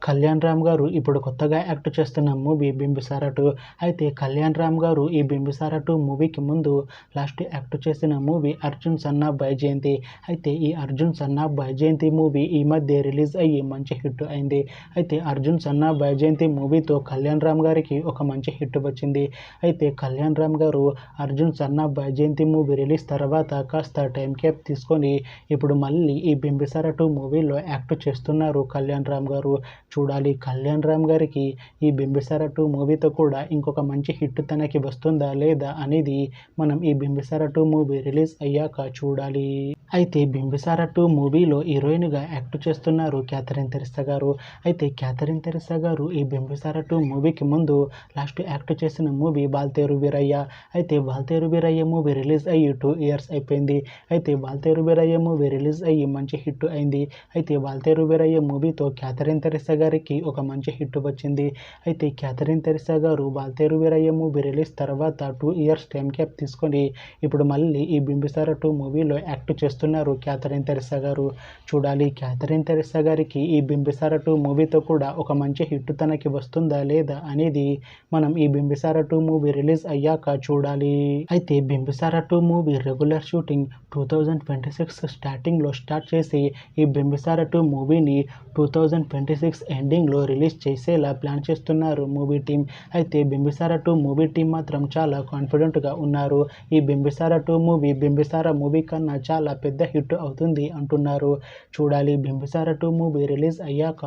కళ్యాణ్ రామ్ గారు ఇప్పుడు కొత్తగా యాక్ట్ చేస్తున్న మూవీ బింబిసార 2. అయితే కళ్యాణ్ రామ్ గారు ఈ బింబిసార 2 మూవీకి ముందు లాస్ట్ యాక్ట్ చేసిన movie Arjun son of Vyjayanthi. అయితే ఈ Arjun son of Vyjayanthi movie ఈ మధ్య రిలీజ్ అయ్యి మంచి హిట్ అయింది. అయితే అర్జున్ సన్ ఆఫ్ వైజయంతి మూవీతో కళ్యాణ్ రామ్ గారికి ఒక మంచి హిట్ వచ్చింది. అయితే కళ్యాణ్ రామ్ గారు Arjun son of Vyjayanthi movie release తర్వాత కాస్త టైం గ్యాప్ తీసుకొని ఇప్పుడు మళ్ళీ ఈ బింబిసార 2 మూవీలో యాక్ట్ చేస్తున్నారు కళ్యాణ్ రామ్ గారు. చూడాలి కళ్యాణ్ రామ్ గారికి ఈ బింబిసార 2 మూవీతో కూడా ఇంకొక మంచి హిట్ తనకి వస్తుందా లేదా అనేది మనం ఈ బింబిసార 2 మూవీ రిలీజ్ అయ్యాక చూడాలి. అయితే బింబిసార 2 మూవీలో హీరోయిన్గా యాక్ట్ చేస్తున్నారు క్యాథరిన్ తెరిసా గారు. అయితే క్యాథరిన్ తెరిసా గారు ఈ బింబిసార 2 మూవీకి ముందు లాస్ట్ యాక్ట్ చేసిన మూవీ వాల్తేరు వీరయ్య. అయితే వాల్తేరు వీరయ్య మూవీ రిలీజ్ అయ్యి 2 ఇయర్స్ అయిపోయింది. అయితే వాల్తేరు వీరయ్య మూవీ రిలీజ్ అయ్యి మంచి హిట్ అయింది. అయితే వాల్తేరు వీరయ్య మూవీతో క్యాథరిన్ తెరిసా గారికి ఒక మంచి హిట్ వచ్చింది. అయితే క్యాథరిన్ తెరిసా గారు వాల్తేరు వీరయ్య మూవీ రిలీజ్ తర్వాత 2 ఇయర్స్ టైం గ్యాప్ తీసుకొని ఇప్పుడు మళ్ళీ ఈ బింబిసార 2 మూవీలో యాక్ట్ చేస్తున్నారు క్యాథరిన్ తెరిసా గారు. చూడాలి క్యాథరిన్ తెరిసా గారికి ఈ బింబిసార 2 మూవీతో కూడా ఒక మంచి హిట్ తనకి వస్తుందా లేదా అనేది మనం ఈ బింబిసార 2 మూవీ రిలీజ్ అయ్యాక చూడాలి. అయితే బింబిసార 2 మూవీ రెగ్యులర్ షూటింగ్ 2026 స్టార్టింగ్లో స్టార్ట్ చేసి ఈ బింబిసార 2 మూవీని 2026 ఎండింగ్లో రిలీజ్ చేసేలా ప్లాన్ చేస్తున్నారు మూవీ టీం. అయితే బింబిసార 2 మూవీ టీం మాత్రం చాలా కాన్ఫిడెంట్గా ఉన్నారు. ఈ బింబిసార 2 మూవీ బింబిసార మూవీ కన్నా చాలా పెద్ద హిట్ అవుతుంది అంటున్నారు. చూడాలి బింబిసార 2 మూవీ రిలీజ్ అయ్యాక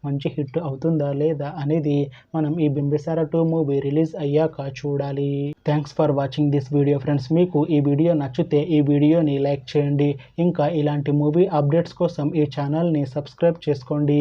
మంచి హిట్ అవుతుందా లేదా అనేది మనం ఈ బింబిసార 2 మూవీ రిలీజ్ అయ్యాక చూడాలి. Thanks for watching this video friends. మీకు ఈ వీడియో నచ్చితే ఈ వీడియోని లైక్ చేయండి. ఇంకా ఇలాంటి మూవీ అప్డేట్స్ కోసం ఈ ఛానల్ని సబ్స్క్రైబ్ చేసుకోండి.